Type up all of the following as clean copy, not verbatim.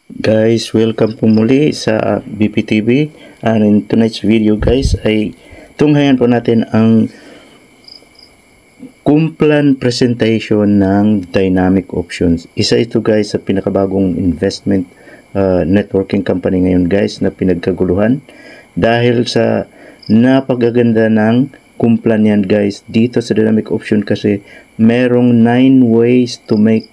Guys, welcome po muli sa BPTV, and in tonight's video guys ay tunghayan po natin ang Kumplan presentation ng Dynamic Options. Isa ito guys sa pinakabagong investment networking company ngayon guys na pinagkaguluhan dahil sa napagaganda ng Kumplan yan guys dito sa Dynamic Option, kasi merong 9 ways to make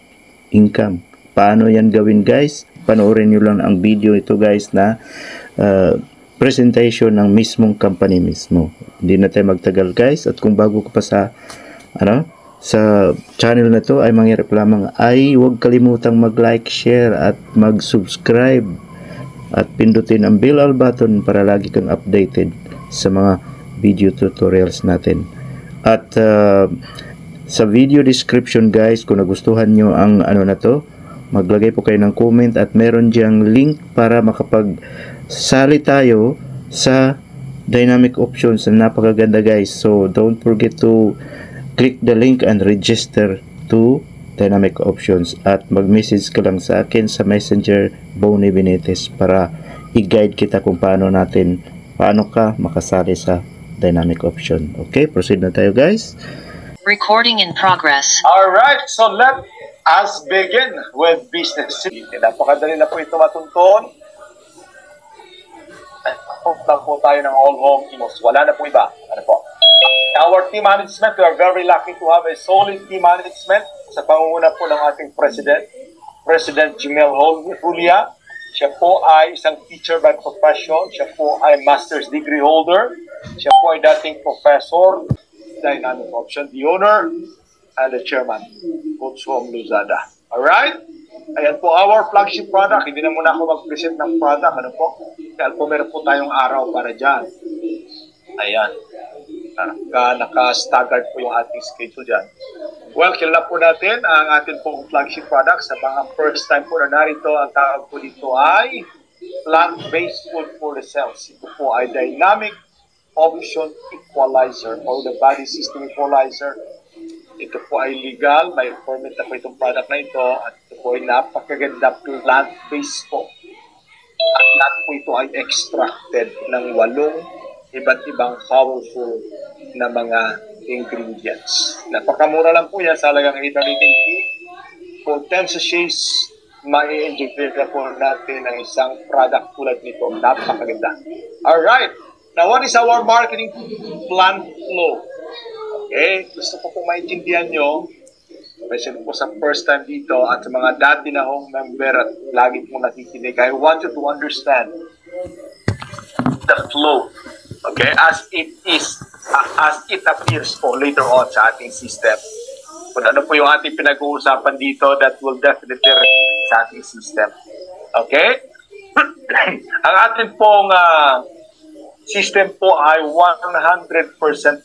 income. Paano yan gawin guys? Panoorin nyo lang ang video ito guys na presentation ng mismong company mismo. Hindi na tayo magtagal guys, at kung bago ka pa sa channel na to ay mangyarap lamang ay huwag kalimutang mag-like, share at mag-subscribe at pindutin ang bell button para lagi kang updated sa mga video tutorials natin. At sa video description guys, kung nagustuhan nyo ang na to, maglagay po kayo ng comment at meron diyang link para makapagsali tayo sa Dynamic Options na napakaganda guys. So don't forget to click the link and register to Dynamic Options, at mag-message ka lang sa akin sa Messenger Bonnie Benitez para i-guide kita kung paano ka makasali sa Dynamic Option. Okay, proceed na tayo guys. Recording in progress. Alright, so let us begin with business. Napakadali na po ito matuntun. Hope lang po tayo ng all home imos. Wala na po iba. Ano po? Our team management, we are very lucky to have a solid team management sa pangunguna po ng ating President Jimel Julia. Siya po ay isang teacher by profession. Siya po ay master's degree holder. Siya po ay dating professor, Dynamic Option, the owner and the chairman, Coach Home Luzada. Alright? Ayan po our flagship product. Hindi na muna ako mag-present ng product. Ano po? Dahil po meron po tayong araw para dyan. Ayan. Naka-staggered po yung ating schedule dyan. Well, kilala po natin ang ating pong flagship product. Sa mga first time po na narito, ang tawag po dito ay plant-based food for the cells. Ito po ay Dynamic Option Equalizer or the Body System Equalizer. Ito po ay legal, may permit na po itong product na ito, at ito po ay napakaganda plant-based po. At lahat po ito ay extracted ng 8 iba't ibang powerful na mga ingredients. Napakamura lang po yan, sa halagang 880. For 10 sachets, ma-enjoy na po natin ang isang product tulad nito. Napakaganda. Alright, now what is our marketing plan flow? Okay, gusto ko pong maintindihan nyo, especially po sa first time dito at sa mga dati na home member at lagi pong nakikinig, I want you to understand the flow, okay, as it appears po later on sa ating system. Kung ano po yung ating pinag-uusapan dito, that will definitely reflect sa ating system. Okay? Ang ating pong system po ay 100%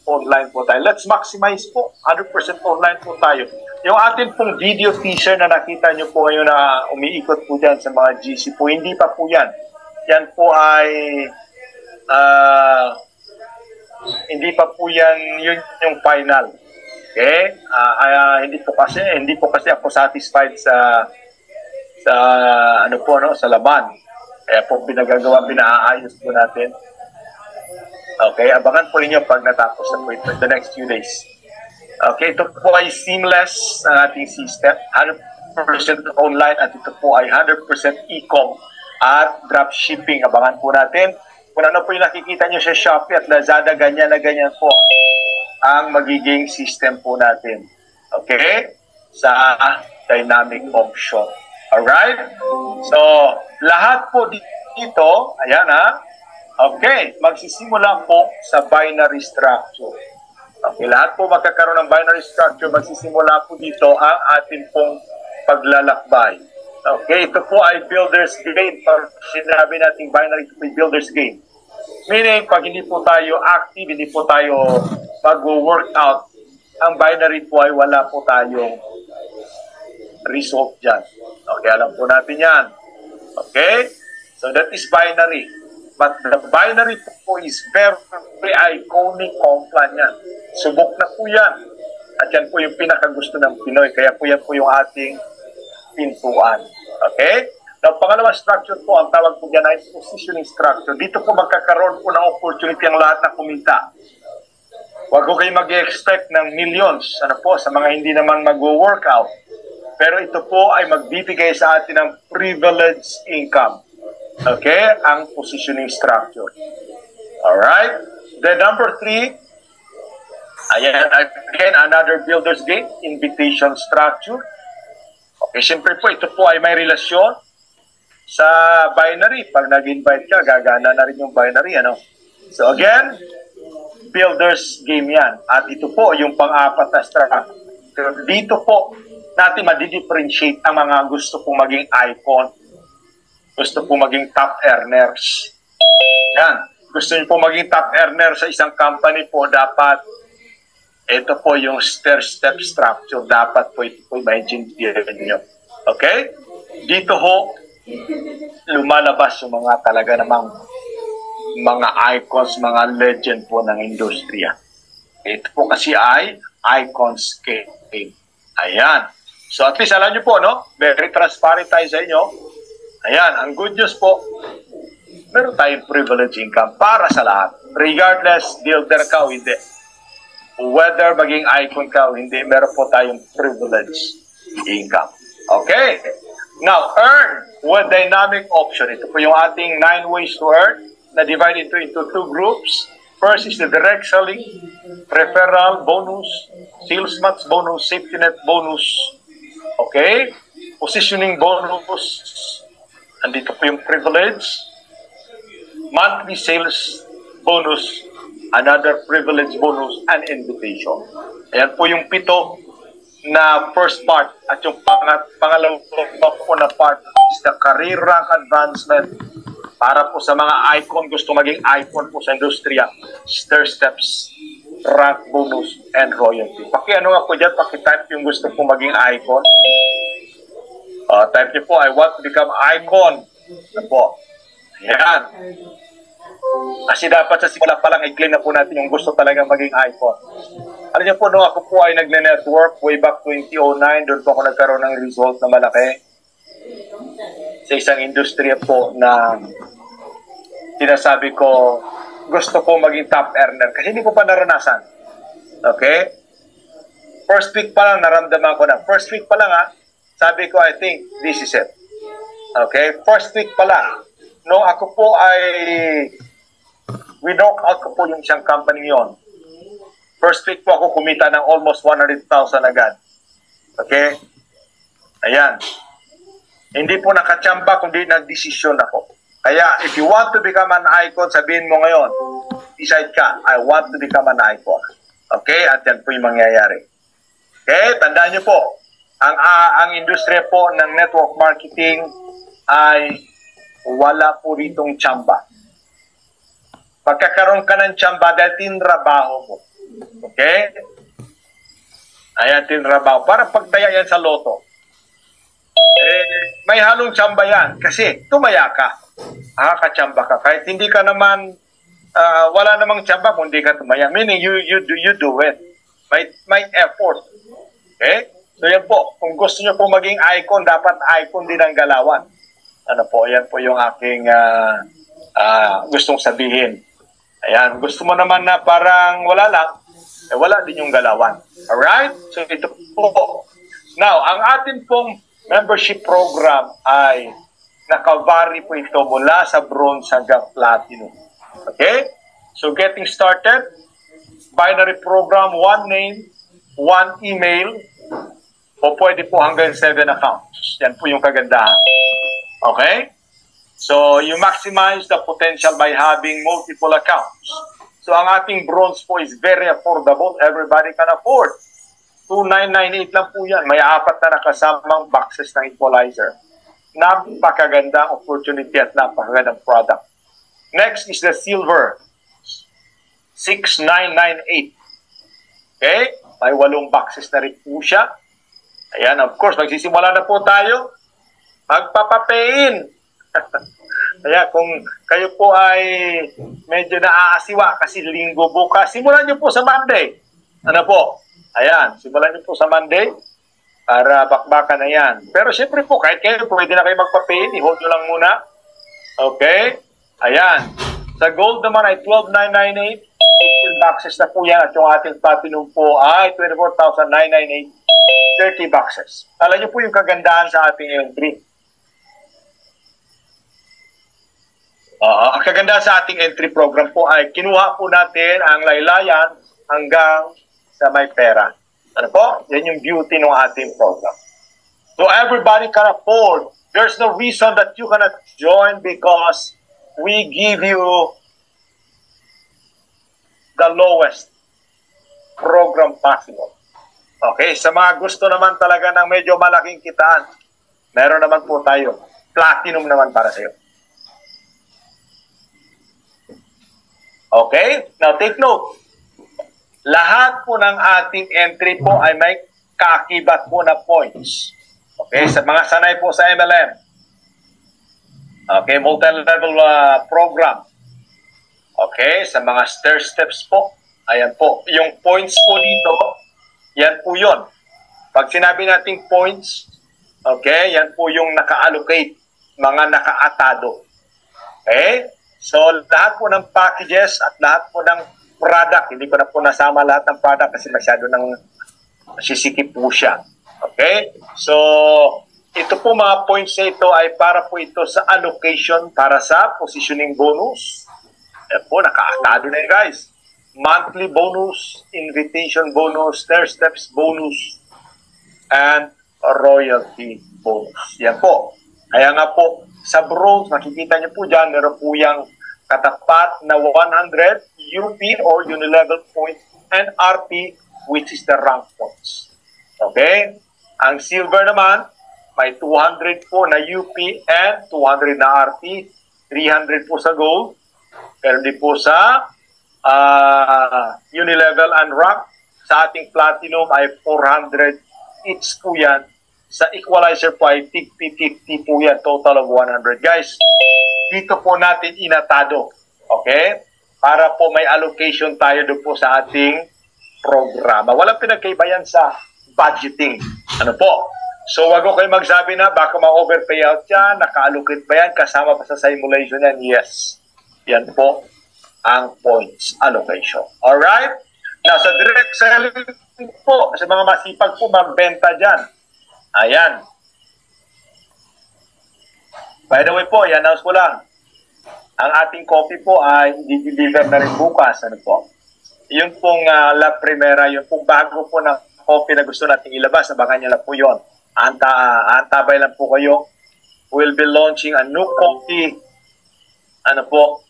online po tayo. Let's maximize po. 100% online po tayo. Yung ating pong video teaser na nakita nyo po ngayon na umiikot po dyan sa mga GC po, hindi pa po yan. Yan po ay hindi pa po yan yun yung final. Okay? Hindi po kasi ako satisfied sa sa laban. Kaya po pinaayos po natin. Okay, abangan po ninyo pag natapos na po ito the next few days. Okay, ito po ay seamless ang ating system, 100% online, at ito po ay 100% e-com at dropshipping. Abangan po natin kung ano po yung nakikita nyo sa Shopee at Lazada, ganyan na ganyan po ang magiging system po natin. Okay, sa Dynamic Option. Alright? So, lahat po dito, ayan okay, magsisimula po sa binary structure. Okay, lahat po magkakaroon ng binary structure, magsisimula po dito ang ating pong paglalakbay. Okay, ito po ay builder's gain. Pag sinabi natin binary, ito po ay builder's gain. Meaning, pag hindi po tayo active, hindi po tayo mag-workout, ang binary po ay wala po tayong result dyan. Okay, alam po natin yan. Okay, so that is binary. But the binary po is very iconic Kumplan yan. Subok na po yan. At yan po yung pinakagusto ng Pinoy. Kaya po yan po yung ating pintuan. Okay? Now, pangalawang structure po, ang tawag po dyan ay positioning structure. Dito po magkakaroon po ng opportunity ang lahat na kumita. Huwag ko kayo mag-expect ng millions sa mga hindi naman mag-workout. Pero ito po ay magbibigay sa atin ng privileged income. Okay? Ang positioning structure. Alright? Then number 3, ayan, again, another builder's gate, invitation structure. Okay, siyempre po, ito po ay may relasyon sa binary. Pag nag-invite ka, gagana na rin yung binary, So again, builder's game yan. At ito po, yung pang-apat na structure. Dito po, natin ma-differentiate ang mga gusto pong maging icon. Gusto pong maging top earners. Yan. Gusto nyo pong maging top earner sa isang company po, dapat ito po yung stair-step structure. Dapat po ito po ma-engineer nyo. Okay? Dito ho, lumalabas yung mga talaga namang mga icons, mga legend po ng industriya. Ito po kasi ay icons game. Ayan. So at least alam nyo po, very transparent tayo sa inyo. Ayan, ang good news po, meron tayong privilege income para sa lahat. Regardless, builder ka o hindi. Whether maging icon ka o hindi, meron po tayong privilege income. Okay? Now, earn with dynamic option. Ito po yung ating 9 ways to earn na divide into 2 groups. First is the direct selling, referral bonus, sales match bonus, safety net bonus. Okay? Positioning bonus. Andito po yung privilege. Monthly sales bonus, another privilege bonus, and invitation. Ayan po yung 7 na first part. At yung pangalawang po na part is the career rank advancement. Para po sa mga icon, gusto maging icon po sa industriya, stair steps, rank bonus, and royalty. Paki-ano nga po dyan, paki-type yung gusto po maging icon. Type niyo po, I want to become icon. Ano po? Ayan. Kasi dapat sa simula pa lang, i-claim na po natin yung gusto talagang maging icon. Alam niyo po, nung ako po ay nagne-network way back 2009, doon po ako nagkaroon ng result na malaki sa isang industriya po na sinasabi ko, gusto ko maging top earner kasi hindi ko pa naranasan. Okay? First week pa lang, naramdaman ko na. First week pa lang sabi ko, I think this is it. Okay? First week pa lang. Nung ako po ay winock out ko po yung isang company yon. First week po ako kumita ng almost 100,000 agad. Okay? Ayan. Hindi po nakachamba kundi nagdesisyon ako. Kaya if you want to become an icon, sabihin mo ngayon, decide ka, I want to become an icon. Okay? At yan po yung mangyayari. Okay? Tandaan nyo po, ang industriya po ng network marketing ay wala po ritong tsamba. Pagkakaroon ka ng tsamba dahil tinrabaho mo. Okay? Ayan, tinrabaho. Para pagtaya yan sa loto. May halong tsamba yan. Kasi tumaya ka. Kachamba ka. Kahit hindi ka naman, wala namang tsamba kung hindi ka tumaya. Meaning, you do it. May effort. Okay? So yan po. Kung gusto nyo po maging icon, dapat icon din ang galawan. Ano po, yan po yung aking gustong sabihin. Ayan, gusto mo naman na parang wala lang, wala din yung galawan. Alright? So ito po. Now, ang atin pong membership program ay naka-vary po ito mula sa bronze hanggang platinum. Okay? So getting started, binary program, 1 name, 1 email, o pwede po hanggang 7 accounts. Yan po yung kagandahan. Okay? So, you maximize the potential by having multiple accounts. So, ang ating bronze po is very affordable. Everybody can afford. 2,998 lang po yan. May 4 na nakasamang boxes ng equalizer. Napakagandang opportunity at napakagandang product. Next is the silver. 6,998. Okay? May 8 boxes na rin po siya. Ayan, of course, magsisimula na po tayo. Magpapapain. Kaya kung kayo po ay medyo naaasiwa kasi linggo bukas, simulan nyo po sa Monday. Ano po? Ayan, simulan nyo po sa Monday. para bakbakan na yan. Pero siyempre po, kahit kayo, pwede na kayo magpa-pay, i-hold nyo lang muna. Okay? Ayan. Sa gold naman ay 12,998. 18 boxes na po yan. At yung ating platinum po ay 24,998. 30 boxes. Alam nyo po yung kagandahan sa ating entry. Ang kagandahan sa ating entry program po ay kinuha po natin ang laylayan hanggang sa may pera. Ano po? Yan yung beauty ng ating program. So everybody can afford. There's no reason that you cannot join because we give you the lowest program possible. Okay, sa mga gusto naman talaga ng medyo malaking kitaan, meron naman po tayo. Platinum naman para sa iyo. Okay, now take note. Lahat po ng ating entry po ay may kaakibat po na points. Okay, sa mga sanay po sa MLM. Okay, multi-level program. Okay, sa mga stair steps po. Ayan po. Yung points po dito, yan po yun. Pag sinabi nating points, okay, yan po yung naka-allocate, mga naka-atado. Okay? So, lahat po ng packages at lahat po ng product, hindi ko na po nasama lahat ng product kasi masyado nang sisikip po siya. Okay? So, ito po mga points na ito ay para po ito sa allocation para sa positioning bonus. Yan po, naka-atado na yun guys. Monthly bonus, invitation bonus, stair steps bonus, and royalty bonus. Yan po. Kaya nga po, sa bronze, makikita niyo po dyan, meron po yung katapat na 100 UP or unilevel points and RP, which is the rank points. Okay? Ang silver naman, may 200 po na UP and 200 na RP, 300 po sa gold, pero di po sa unilevel and rank. Sa ating platinum ay 400 each po yan. Sa equalizer po ay 50-50 po yan, total of 100. Guys, dito po natin inatado. Okay? Para po may allocation tayo doon po sa ating programa. Walang pinagkaiba yan sa budgeting. Ano po? So, wag ko kayo magsabi na baka ma-overpayout yan, naka-allocate ba yan, kasama pa sa simulation yan? Yes. Yan po ang points allocation. Alright? Now, sa direct selling po, sa mga masipag po magbenta dyan. Ayan. By the way po, i-announce ko lang. Ang ating coffee po ay i-deliver na rin bukas. Ano po? Yung pong La Primera, yung pong bago po ng coffee na gusto nating ilabas, abangan nyo lang po yun. Antabay lang po kayo. We'll be launching a new coffee. Ano po?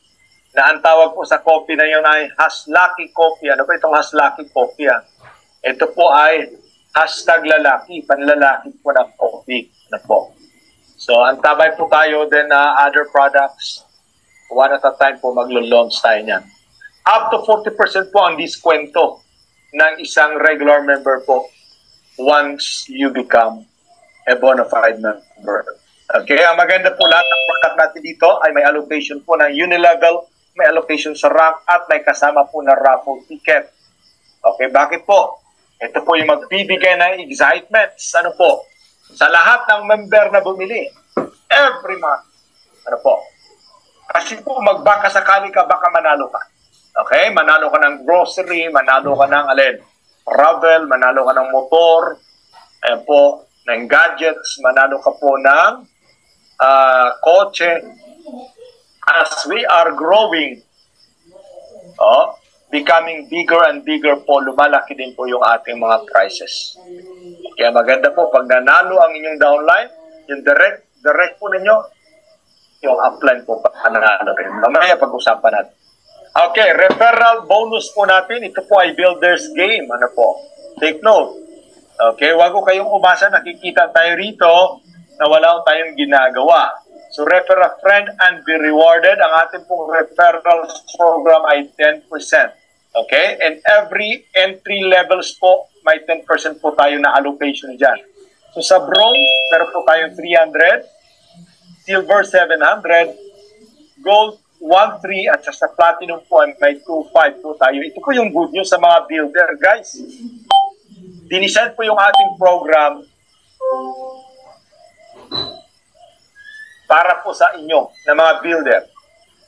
Na ang tawag po sa coffee na yun ay Haslaki Coffee. Ano po itong Haslaki Coffee? Ito po ay #lalaki, panlalaki po ng coffee. Ano po? So, antabay po tayo, then other products, one at a time po maglo-launch tayo niyan. Up to 40% po ang diskwento ng isang regular member po once you become a bona fide member. Okay, ang maganda po lahat ng product natin dito ay may allocation po ng unilevel, may allocation sa rank, at may kasama po na raffle ticket. Okay, bakit po? Ito po yung magbibigay ng excitements. Ano po? Sa lahat ng member na bumili. Every month. Ano po? Kasi po, magbaka sakali ka, baka manalo ka. Okay? Manalo ka ng grocery, manalo ka ng travel, manalo ka ng motor, ayan po, ng gadgets, manalo ka po ng kotse. As we are growing, becoming bigger and bigger po, lumalaki din po yung ating mga prices. Kaya maganda po, pag nanalo ang inyong downline, yung direct po ninyo, yung upline po, pananalo rin. Mamaya pag-usapan natin. Okay, referral bonus po natin. Ito po ay builder's game. Ano po? Take note. Okay, wag ko kayong umasa. Nakikita tayo rito na wala tayong ginagawa. So, refer a friend and be rewarded. Ang ating pong referral program ay 10%. Okay? And every entry levels po, may 10% po tayo na allocation dyan. So, sa bronze, meron po tayong 300, silver 700, gold 1.3, at sa platinum po ay may 2.5 po tayo. Ito po yung good news sa mga builder, guys. Dinisan po yung ating program Para po sa inyo na mga builder.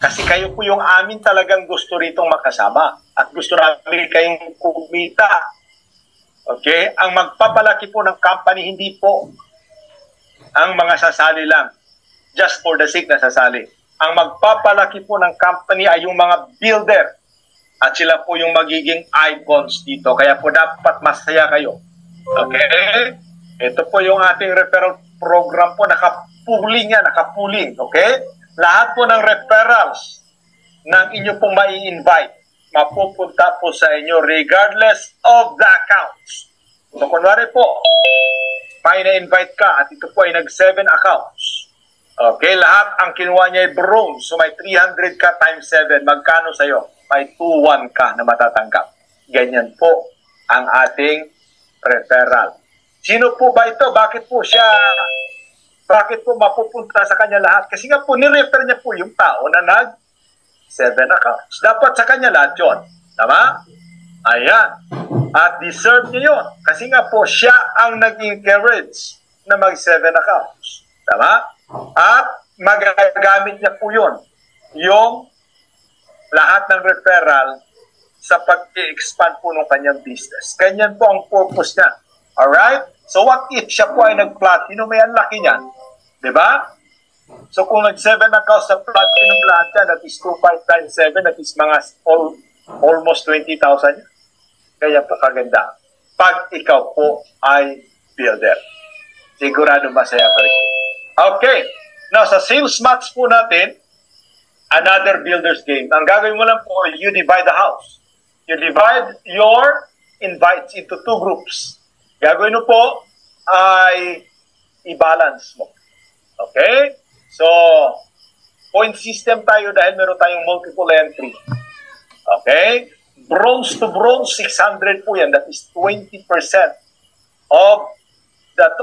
Kasi kayo po yung amin talagang gusto ritong makasama. At gusto namin kayong kumita. Okay? Ang magpapalaki po ng company, hindi po ang mga sasali lang. Just for the sake na sasali. Ang magpapalaki po ng company ay yung mga builder. At sila po yung magiging icons dito. Kaya po dapat masaya kayo. Okay? Ito po yung ating referral program po. Nakapuling yan. Nakapuling. Okay? Lahat po ng referrals ng inyo pong mai-invite, mapupunta po sa inyo regardless of the accounts. So, kunwari po, may na-invite ka at ito po ay nag-7 accounts. Okay, lahat ang kinuha niya ay bronze. So, may 300 ka times 7. Magkano sa'yo? May 2-1 ka na matatanggap. Ganyan po ang ating referral. Sino po ba ito? Bakit po mapupunta sa kanya lahat? Kasi nga po, nirefer niya po yung tao na nag-7 accounts. Dapat sa kanya lahat yun. Tama? Ayan. At deserve niya yun. Kasi nga po, siya ang nag-encourage na mag-7 accounts. Tama? At magagamit niya po yun. Yung lahat ng referral sa pag-expand po ng kanyang business. Ganyan po ang purpose niya. Alright? So what if siya po ay nag-platinum, may ang laki niyan? Diba? So kung nag-7 accounts sa platinum lahat yan, that is 2.5 times 7, that is mga almost 20,000 yan. Kaya po kaganda. Pag ikaw po ay builder. Sigurado masaya pa rin. Okay. Now, sa sales match po natin, another builder's game. Ang gagawin mo lang po, you divide the house. You divide your invites into 2 groups. Gagawin mo po ay i-balance mo. Okay? So, point system tayo dahil meron tayong multiple entry. Okay? Bronze to bronze, 600 po yan. That is 20%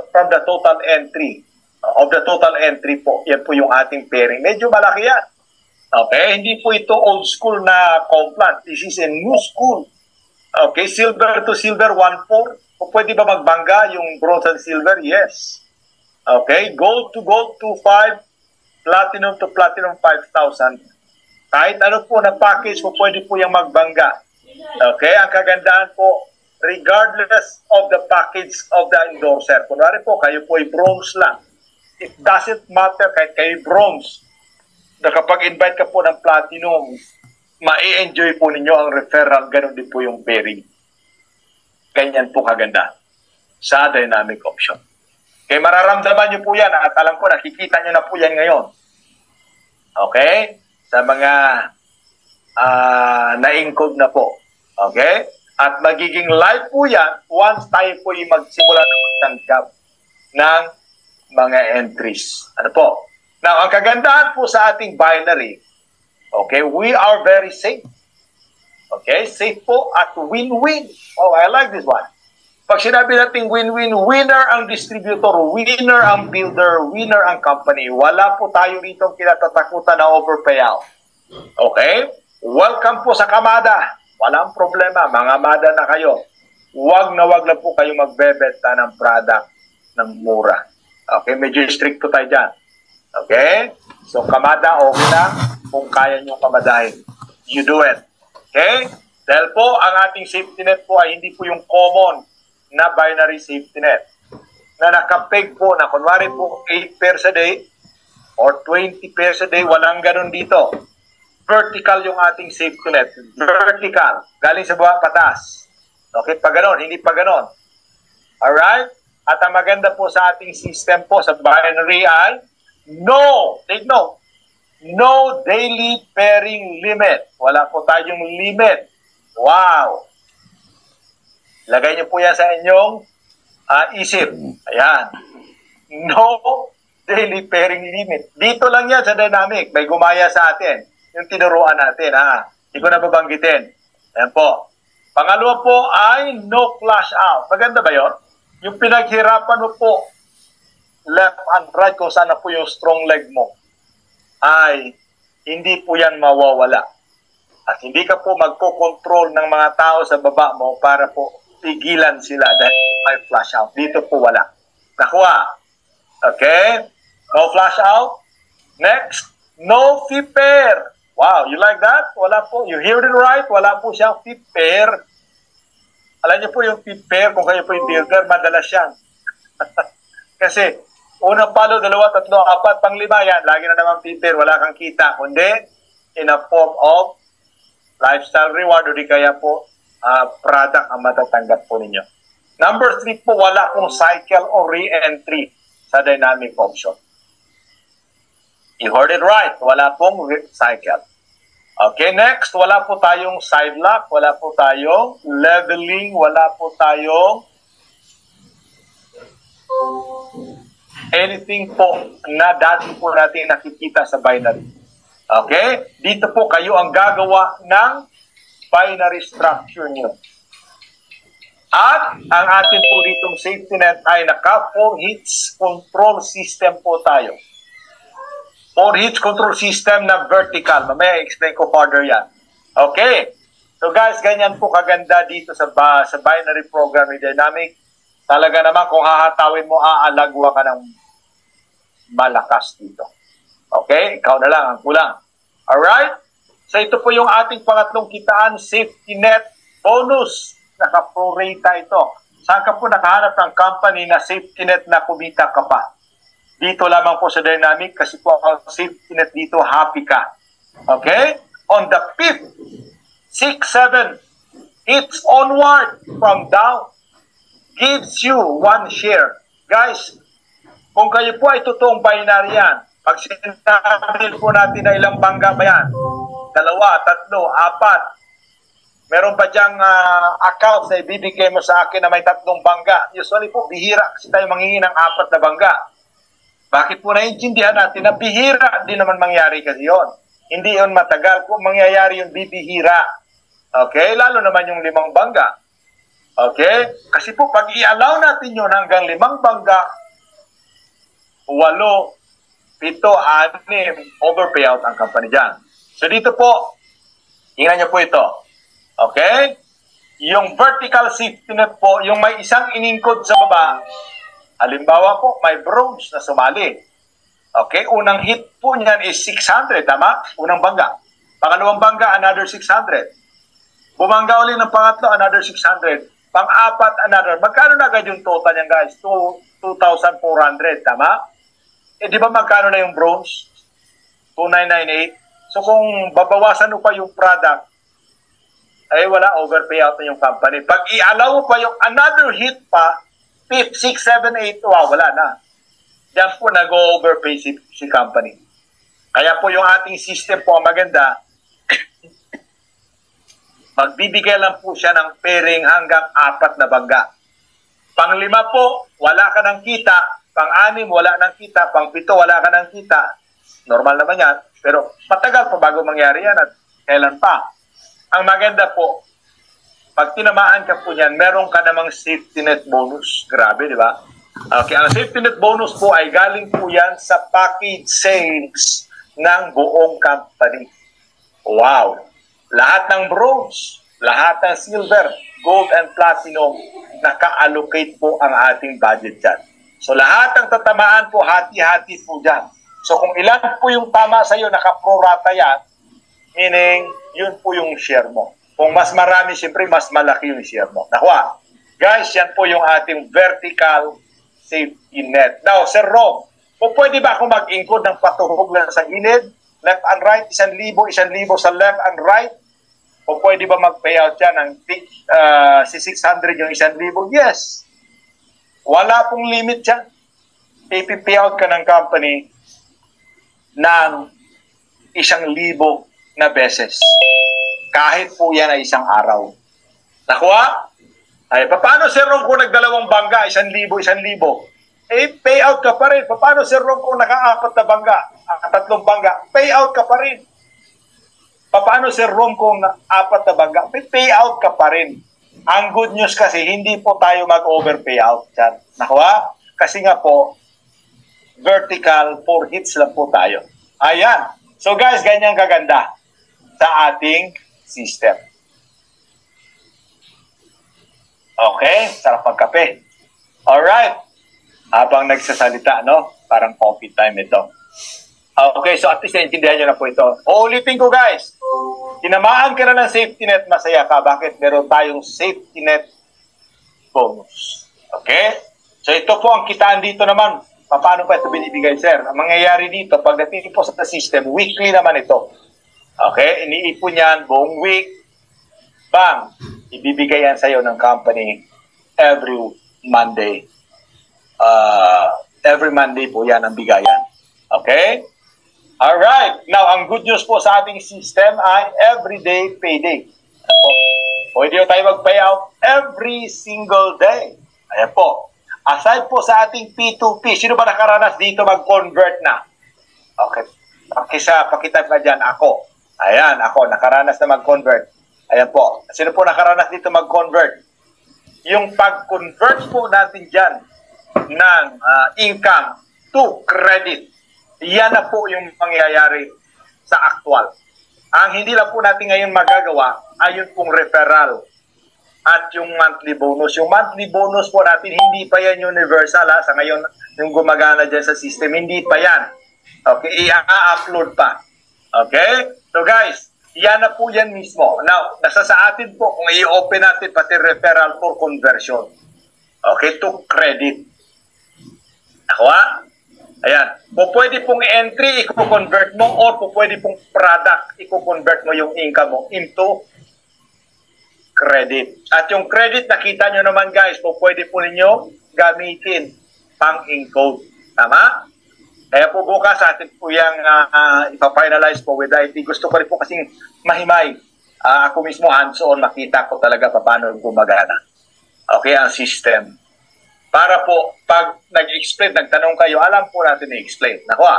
from the total entry. Of the total entry po. Yan po yung ating pairing. Medyo malaki yan. Okay? Hindi po ito old school na complant. This is a new school. Okay? Silver to silver, 1-4. O pwede ba magbangga yung bronze and silver? Yes. Okay? Gold to gold, 2.5. Platinum to platinum, 5,000. Kahit ano po na package po, pwede po yung magbangga. Okay? Ang kagandahan po, regardless of the package of the endorser. Kunwari po, kayo po ay bronze lang. It doesn't matter kahit kayo bronze. Na kapag invite ka po ng platinum, ma-enjoy po ninyo ang referral. Ganon din po yung pairing. Ganyan po kaganda sa dynamic option. Kaya mararamdaman nyo po yan at alam ko nakikita nyo na po yan ngayon. Okay? Sa mga na-encode na po. Okay? At magiging live po yan once tayo po yung magsimula na magtanggap ng mga entries. Ano po? Now, ang kagandahan po sa ating binary, okay, we are very safe. Okay? Safe po at win-win. Oh, I like this one. Pag sinabi natin win-win, winner ang distributor, winner ang builder, winner ang company. Wala po tayo rito kinatatakutan na overpayout. Okay? Welcome po sa Kamada. Walang problema. Mga Mada na kayo. Wag na po kayo magbebenta ng product ng mura. Okay? Medyo stricto tayo dyan. Okay? So, Kamada, okay na kung kaya nyo kamadahin. You do it. Okay? Dahil po, ang ating safety net po ay hindi po yung common na binary safety net. Na nakapeg po na kunwari po 8 pairs a day or 20 pairs a day, walang ganun dito. Vertical yung ating safety net. Vertical. Galing sa baba patas. Okay? Pag ganun, hindi pa ganun. Alright? At ang maganda po sa ating system po sa binary ay take note. No daily pairing limit. Wala po tayong limit. Wow! Lagay niyo po yan sa inyong isip. Ayan. No daily pairing limit. Dito lang yan sa dynamic. May gumaya sa atin. Yung tinuruan natin. Hindi ko na babanggitin. Ayan po. Pangalawa po ay no flash out. Maganda ba yun? Yung pinaghirapan mo po left and right kung saan na po yung strong leg mo ay hindi po yan mawawala. At hindi ka po magko-control ng mga tao sa baba mo para po pigilan sila dahil may flash out. Dito po wala. Nakuha. Okay? No flash out. Next, no fee pair. Wow, you like that? Wala po. You heard it right? Wala po siyang fee pair. Alam niyo po yung fee pair, kung kayo po yung builder, madalas yan. Kasi, unang palo, dalawa, tatlo, apat, panglima yan. Lagi na naman fee pair, wala kang kita. Kundi, in a form of lifestyle reward o di kaya po product ang matatanggap po ninyo. Number 3 po, wala pong cycle o re-entry sa dynamic option. You heard it right. Wala pong cycle. Okay, next. Wala po tayong side lock. Wala po tayong leveling. Wala po tayong anything po na dati po natin nakikita sa binary. Okay? Dito po kayo ang gagawa ng binary structure nyo. At ang atin po ditong safety net ay naka 4 hits control system po tayo. 4 hits control system na vertical. Mamaya explain ko further yan. Okay. So guys, ganyan po kaganda dito sa binary program ni Dynamic. Talaga naman kung hahatawin mo, aalagwa ka ng malakas dito. Okay? Ikaw na lang ang kulang. Alright? So ito po yung ating pangatlong kitaan, safety net bonus. Naka-prorata ito. Saan ka po nakahanap ng company na safety net na kumita ka pa? Dito lamang po sa Dynamic kasi po ang safety net dito, happy ka. Okay? On the 5th, 6, 7, it's onward from down. Gives you 1 share. Guys, kung kayo po ay totoong binary yan, pag sinabi po natin na ilang bangga ba yan? 2, 3, 4. Meron pa diyang accounts na ibibigay mo sa akin na may 3 bangga. Usually po, bihira kasi tayo manghingi ng 4 na bangga. Bakit po naiintindihan natin na bihira din naman mangyari kasi yon? Hindi yon matagal. Kung mangyayari yung bibihira. Okay? Lalo naman yung 5 bangga. Okay? Kasi po, pag i-allow natin yun hanggang 5 bangga, 8, 7, 6, overpayout ang company dyan. So dito po, tingnan niyo po ito. Okay? Yung vertical safety net po, yung may isang iningkod sa baba, halimbawa po, may bronze na sumali. Okay? Unang hit po niyan is 600, tama? Unang bangga. Pangalawang bangga, another 600. Bumangga ulit ng pangatlo, another 600. Pang-apat, another. Magkano na agad yung total niyan, guys? 2,400, tama? Eh, di ba magkano na yung bronze? 2,998. So, kung babawasan mo pa yung product, ay wala, overpayout na yung company. Pag i-allow mo pa yung another hit pa, 5, 6, 7, 8, wala na. Diyan po nag-overpay si company. Kaya po yung ating system po ang maganda, magbibigay lang po siya ng pairing hanggang 4 na bangga. Pang-5 po, wala ka ng kita. Pang-6, wala ng kita. Pang-7, wala ka ng kita. Normal naman yan. Pero matagal pa bago mangyari yan at kailan pa. Ang maganda po, pag tinamaan ka po niyan, meron ka namang safety net bonus. Grabe, di ba? Okay, ang safety net bonus po ay galing po yan sa package sales ng buong company. Wow! Lahat ng bronze, lahat ng silver, gold, and platinum, naka-allocate po ang ating budget dyan. So lahat ng tatamaan po, hati-hati po dyan. So kung ilan po yung tama sa'yo, naka-prorata yan, meaning, yun po yung share mo. Kung mas marami, siyempre, mas malaki yung share mo. Nakuha. Guys, yan po yung ating vertical safety net. Now, Sir Rob, pwede ba ako mag-include ng patuhog lang sa gilid? Left and right, 1,000, 1,000 sa left and right? O pwede ba mag-payout yan ng si 600 yung 1,000? Yes. Wala pong limit yan. Ipi-payout ka ng company ng 1,000 na beses. Kahit po yan ay isang araw. Nakuha? Ay, paano Sir Ron kung nagdalawang bangga, 1,000, 1,000? Eh, payout ka pa rin. Paano Sir Ron kung naka-4 na bangga, 3 bangga? Payout ka pa rin. Paano Sir Ron kung 4 na bangga? Payout ka pa rin. Ang good news kasi, hindi po tayo mag-over-payout dyan. Nakuha? Kasi nga po, vertical 4 hits lang po tayo. Ayan. So guys, ganyan kaganda sa ating system. Okay, sarap magkape. Alright. habang nagsasalita, no? Parang coffee time ito. Okay, so at least naintindihan nyo na po ito. Uulitin ko guys, tinamaan ka na ng safety net, masaya ka. Bakit? Meron tayong safety net bonus. Okay? So ito po ang kitaan dito naman. Paano pa ito binibigay, sir? Ang mangyayari dito, pagdating po sa system, weekly naman ito. Okay? Iniipon yan buong week. Bang! Ibibigay yan sa'yo ng company every Monday. Every Monday po yan ang bigayan. Okay? Alright. Now, ang good news po sa ating system ay everyday payday. Pwede tayo mag-payout every single day. Ayan po. Aside po sa ating P2P, sino ba nakaranas dito mag-convert na? Okay. Pakita ka dyan, ako. Ayan, ako, nakaranas na mag-convert. Ayan po. Sino po nakaranas dito mag-convert? Yung pag-convert po natin dyan ng income to credit, yan na po yung mangyayari sa actual. Ang hindi lang po natin ngayon magagawa ay yung pong referral at yung monthly bonus. Yung monthly bonus po natin, hindi pa yan universal ha. Sa ngayon, yung gumagana dyan sa system, hindi pa yan. Okay, i-upload pa. Okay? So guys, yan na po yan mismo. Now, nasa sa atin po kung i-open natin pati referral for conversion. Okay, to credit. Nakuha? Ayan. Pwede pong entry, i-convert mo, or pwede pong product, i-convert mo yung income mo into credit. At yung credit, nakita nyo naman guys, pwede po ninyo gamitin pang-encode. Tama? Kaya po bukas atin po yung ipa-finalize po with IT. Gusto ko rin po kasing mahimay. Ako mismo hands-on, makita ko talaga paano gumagana. Okay, ang system. Para po, pag nag-explain, nagtanong kayo, alam po natin i-explain. Nakuha?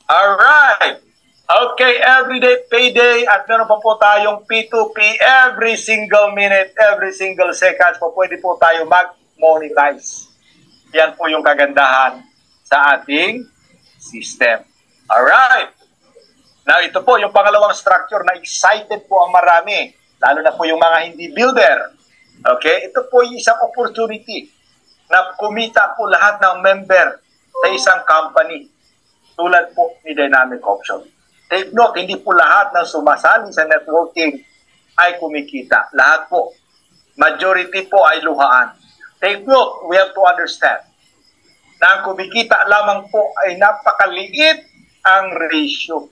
Alright! Okay, everyday payday at meron pa po tayong P2P every single minute, every single seconds po pwede po tayo mag-monetize. Yan po yung kagandahan sa ating system. Alright! Now, ito po yung pangalawang structure na excited po ang marami, lalo na po yung mga hindi builder. Okay? Ito po yung isang opportunity na kumita po lahat ng member sa isang company tulad po ni Dynamic Option. Take note, hindi po lahat ng sumasali sa networking ay kumikita. Lahat po. Majority po ay luhaan. Take note, we have to understand na ang kumikita lamang po ay napakaliit ang ratio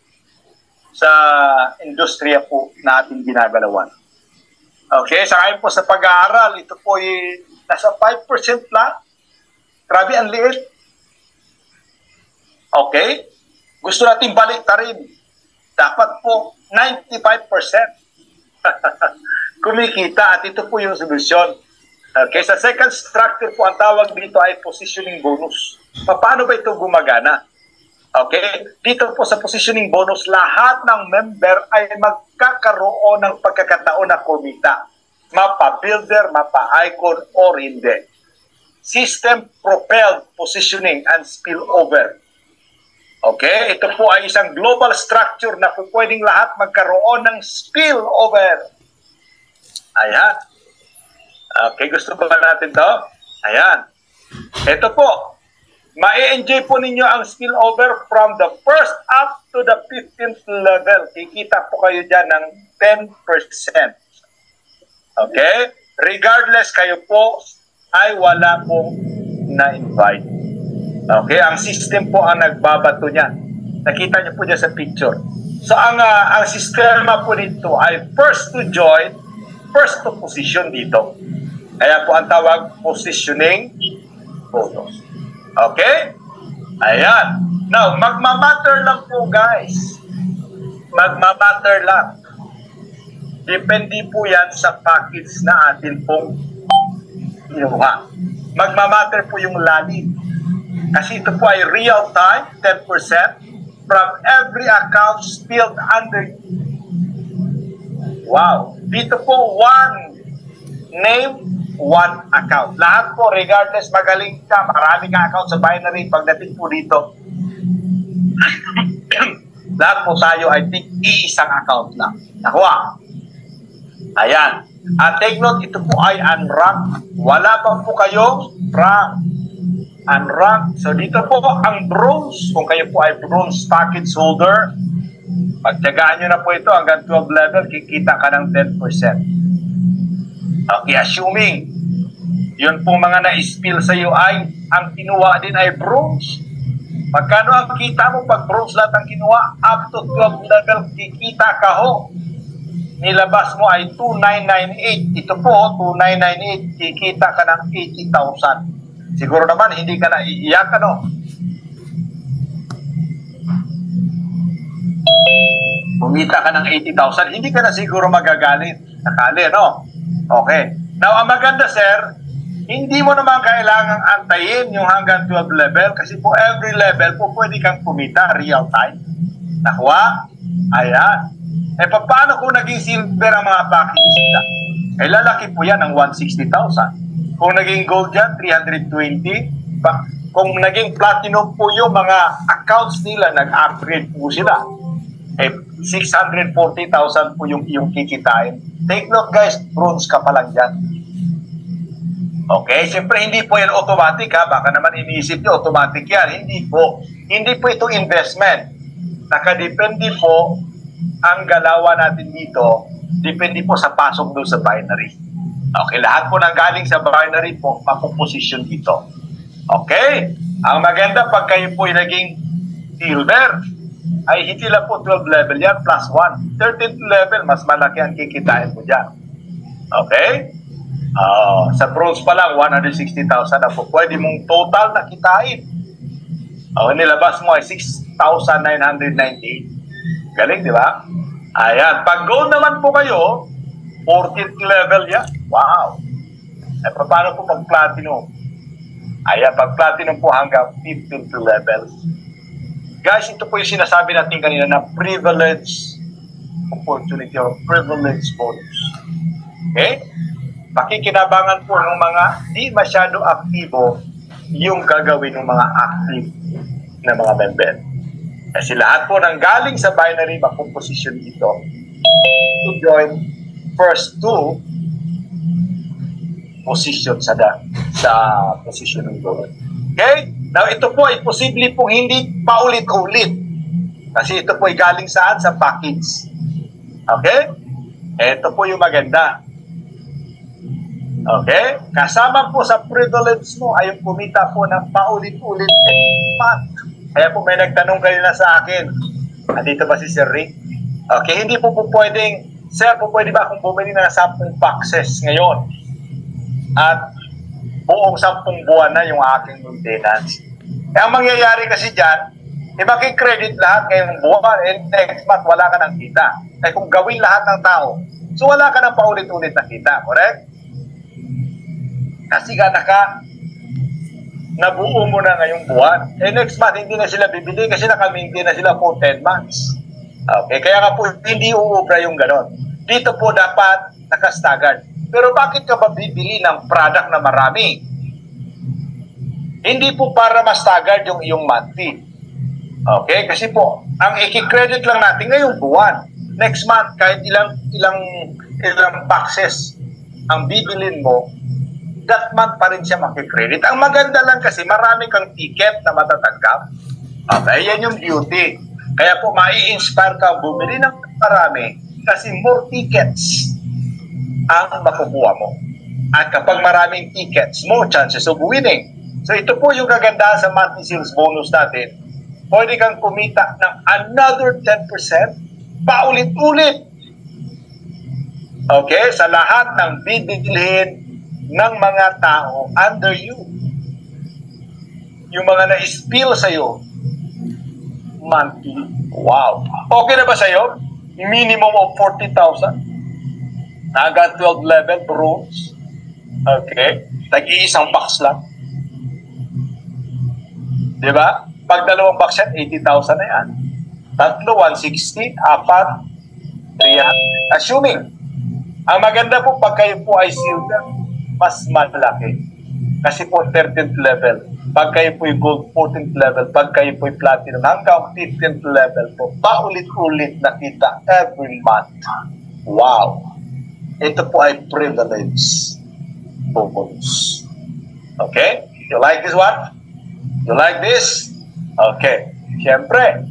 sa industriya po na ating ginagalawan. Okay, sa ngayon po sa pag-aaral, ito po ay nasa 5% lang. Grabe, ang liit. Okay, gusto natin balik ta rin. Dapat po 95% kumikita at ito po yung solusyon. Okay, sa second structure po ang tawag dito ay positioning bonus. Paano ba ito gumagana? Okay, dito po sa positioning bonus, lahat ng member ay magkakaroon ng pagkakataon na kumita. Mapa-builder, mapa-icon, or hindi. System-propelled positioning and spillover. Okay, ito po ay isang global structure na po pwedeng lahat magkaroon ng spillover. Ayan. Okay, gusto ba natin to? Ayan. Ito po, ma-enjoy po ninyo ang spillover from the first up to the 15th level. Kikita po kayo dyan ng 10%. Okay? Regardless, kayo po ay wala pong na-invite. Okay? Ang system po ang nagbabato niyan. Nakita niyo po dyan sa picture. So, ang sistema po dito ay first to join, first to position dito. Kaya po ang tawag positioning bonus. Okay? Ayan. Now, magmamatter lang po guys. Magmamatter lang. Depende po yan sa package na atin pong inuha. Magmamatter po yung lalim. Kasi ito po ay real time, 10% from every account spilled under. Wow. Dito po, one name, one account. Lahat po, regardless magaling ka, marami kang account sa binary, pagdating po dito, lahat po tayo ay iisang account lang. Nakuha. Ayan. At take note, ito po ay unrank. Wala pa po kayong rank. unranked. So dito po ang bronze, kung kayo po ay bronze package holder, pagtyagaan nyo na po ito hanggang 12 level, kikita ka ng 10%. Okay, assuming yun pong mga na-spill sa iyo ay ang kinuha din ay bronze. Magkano ang kita mo pag bronze lahat ang kinuha? Up to 12 level, kikita ka ho. Nilabas mo ay 2,998. Ito po, 2,998, kikita ka ng 80,000. Siguro naman, hindi ka na iiyak, ano? Kumita ka ng 80,000, hindi ka na siguro magagalit. Nakali, no? Okay. Now, ang maganda, sir, hindi mo naman kailangang antayin yung hanggang 12 level kasi po every level po pwede kang kumita real time. Nakuha? Ayan. Eh, paano kung naging silver ang mga packages nila? Eh, lalaki po yan ng 160,000. Kung naging gold yan, 320. Kung naging platinum po yung mga accounts nila, nag-upgrade po sila. Eh, 640,000 po yung kikitain. Take note guys, bronze ka pa lang dyan. Okay, siyempre hindi po yan automatic ha. Baka naman iniisip nyo, automatic yan. Hindi po. Hindi po itong investment. Nakadepende po ang galawan natin dito, depende po sa pasok doon sa binary. Okay, lahat po nang galing sa binary po, makuposisyon dito. Okay, ang maganda pag kayo po ay naging silver, ay hindi lang po 12 level yan, plus 1. 13th level, mas malaki ang kikitain mo dyan. Okay? Sa bronze pa lang, 160,000 na po. Pwede mong total na kitain. Nilabas mo ay 6,998. Galing, di ba? Ayan. Pag gold naman po kayo, 14th level yan. Wow. Eh, paano po pag platinum? Ayan, pag platinum po hanggang 15th level. Guys, ito po yung sinasabi natin kanina na privilege opportunity or privilege bonus. Okay? Pakikinabangan po ng mga di masyado aktibo yung gagawin ng mga active na mga member. Kasi lahat po nang galing sa binary makuposisyon dito to join first two position sa position ng gold. Okay? Now, ito po ay posible pong hindi paulit-ulit. Kasi ito po ay galing saan? Sa package. Okay? Ito po yung maganda. Okay? Kasama po sa privilege mo ay yung kumita po ng paulit-ulit Kaya po may nagtanong kanina sa akin, andito ba si Sir Rick? Okay, hindi po pwedeng, Sir, pwede ba akong bumili na 10 boxes ngayon? At buong 10 buwan na yung aking maintenance. Ang mangyayari kasi dyan, makikredit lahat ngayong buwan and next month wala ka ng kita. Eh kung gawin lahat ng tao, so wala ka ng paulit-ulit na kita, correct? Kasi nabuo mo na ngayong buwan. Eh next month, hindi na sila bibili kasi naka-maintain na sila for 10 months. Okay, kaya nga po, hindi uubra yung ganon. Dito po dapat nakastagad. Pero bakit ka ba bibili ng product na marami? Hindi po para mastagad yung iyong monthly. Okay, kasi po, ang i-credit lang natin ngayong buwan. Next month, kahit ilang boxes ang bibilin mo, that month pa rin siya makikredit. Ang maganda lang kasi marami kang ticket na matatanggap. Okay, yan yung beauty. Kaya po mai-inspire ka bumili ng marami kasi more tickets ang makukuha mo. At kapag maraming tickets, more chances of winning. So ito po yung kagandahan sa monthly sales bonus natin. Pwede kang kumita ng another 10% paulit-ulit. Okay, sa lahat ng bibilhin ng mga tao under you. Yung mga na-spill sa'yo, monthly. Wow. Okay na ba sa'yo? Minimum of 40,000. Hanggang 12 level bronze. Okay. Tag-iisang box lang. Diba? Pag 2 box yan, 80,000 na yan. 3, 160, 4, 300. Assuming, ang maganda po pag kayo po ay silver, mas malaki. Kasi po 13th level. Pag kayo po yung gold, 14th level. Pag kayo po yung platinum, hanggang 15th level po. Paulit-ulit nakita every month. Wow! Ito po ay privilege bonus. Okay? You like this one? You like this? Okay. Siyempre.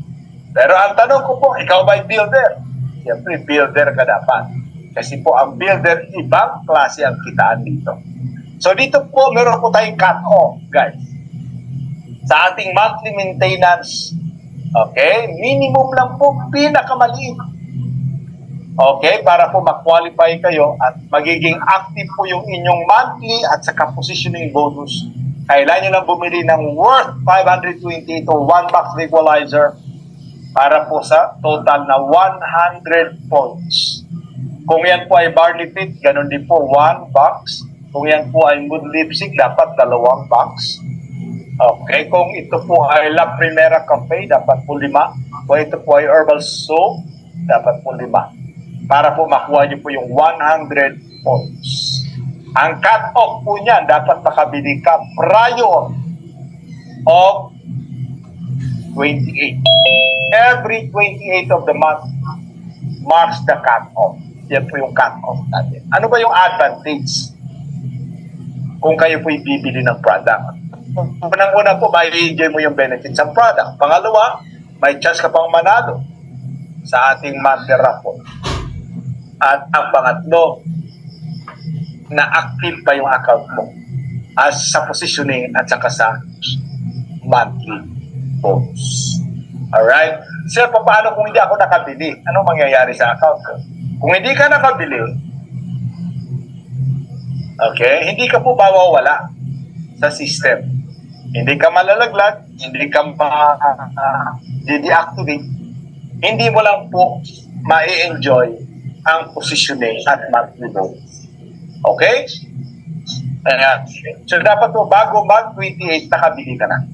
Pero ang tanong ko po, ikaw ba'y builder? Siyempre, builder ka dapat. Kasi po ang builder, ibang klase ang kitaan dito. So dito po, meron po tayong cut-off, guys. Sa ating monthly maintenance, okay, minimum lang po, pinakamaliit. Okay, para po mag-qualify kayo at magiging active po yung inyong monthly at saka positioning bonus. Kailangan nyo lang bumili ng worth 520 to 1 box equalizer para po sa total na 100 points. Kung yan po ay barley pit, ganun din po 1 box. Kung yan po ay mood lipstick, dapat 2 box. Okay, kung ito po ay La Primera Cafe, dapat po 5. Kung ito po ay herbal soap, dapat po 5. Para po makuha nyo po yung 100 points. Ang cut-off po niyan, dapat makabili ka prior of 28. Every 28 of the month marks the cut-off. Yan po yung cut-off natin. Ano ba yung advantage kung kayo po ibibili ng product? Unang-una po, mai-enjoy mo yung benefits ng product. Pangalawa, may chance ka pang manalo sa ating monthly raffle. At ang pangatlo, na active pa yung account mo as sa positioning at saka sa monthly bonus. Alright? Sir, paano kung hindi ako nakabili? Anong mangyayari sa account ko? Kung hindi ka nakabili, okay, hindi ka po mawawala sa system. Hindi ka malalaglag, hindi ka ma-deactivate, hindi mo lang po ma-enjoy ang positioning at monthly bonus. Okay? Ayan. So, dapat po, bago mag-28, nakabili ka na.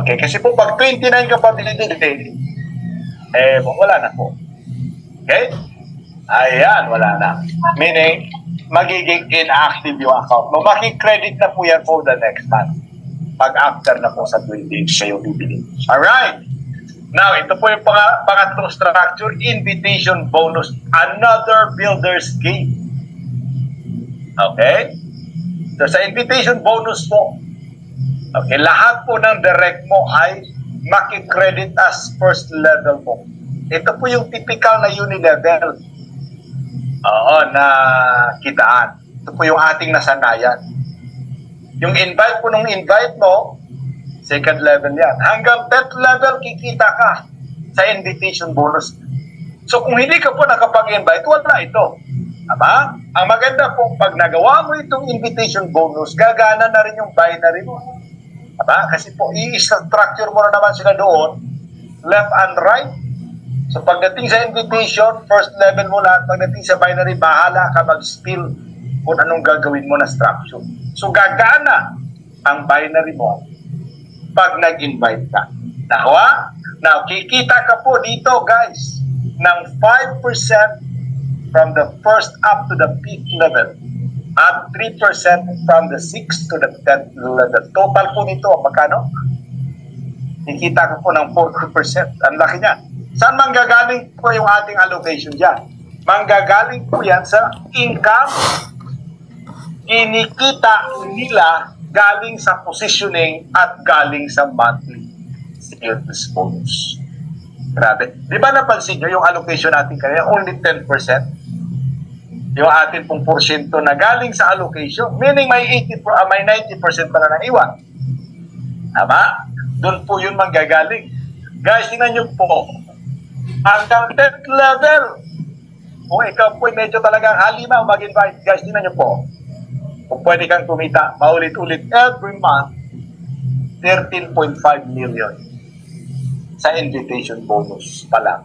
Okay? Kasi po, pag 29 ka pa binili, wala na po. Okay? Ayan, wala na. Meaning, magiging inactive yung account mo. Maki-credit na po yan for the next month. Pag after na po sa 28, kayo bibili. Alright? Now, ito po yung pangatlong structure, invitation bonus. Another builder's game. Okay? So, sa invitation bonus po, okay, lahat po ng direct mo ay maki-credit as first level mo. Ito po yung typical na unilevel na kitaan. Ito po yung ating nasanayan. Yung invite po nung invite mo, second level yan. Hanggang 10th level, kikita ka sa invitation bonus. So, kung hindi ka po nakapag-invite, wala ito. Tama? Ang maganda po, pag nagawa mo itong invitation bonus, gagana na rin yung binary mo. Tama? Kasi po, i-structure mo na naman sila doon, left and right. So, pagdating sa invitation, first level mo lahat. Pagdating sa binary, bahala ka mag-spill kung anong gagawin mo na structure. So, gagana ang binary mo pag nag-invite ka. Nakuha? Now, kikita ka po dito, guys, ng 5% from the first up to the 5th level at 3% from the 6th to the 10th level. Total po nito, magkano? Kikita ka po ng 40%. Ang laki niya. Saan manggagaling po yung ating allocation dyan? Manggagaling po yan sa income kinikita nila galing sa positioning at galing sa monthly sales bonus. Grabe. Di ba napansin nyo yung allocation natin kanina? Only 10%. Yung atin pong porsyento na galing sa allocation, meaning may 90% pa na naiwan. Tama? Doon po yun manggagaling. Guys, tingnan nyo po. Hanggang 10th level, kung ikaw po medyo talagang halimaw mag-invite, guys, tingnan nyo po. Kung pwede kang kumita, maulit-ulit every month, 13.5 million sa invitation bonus pa lang.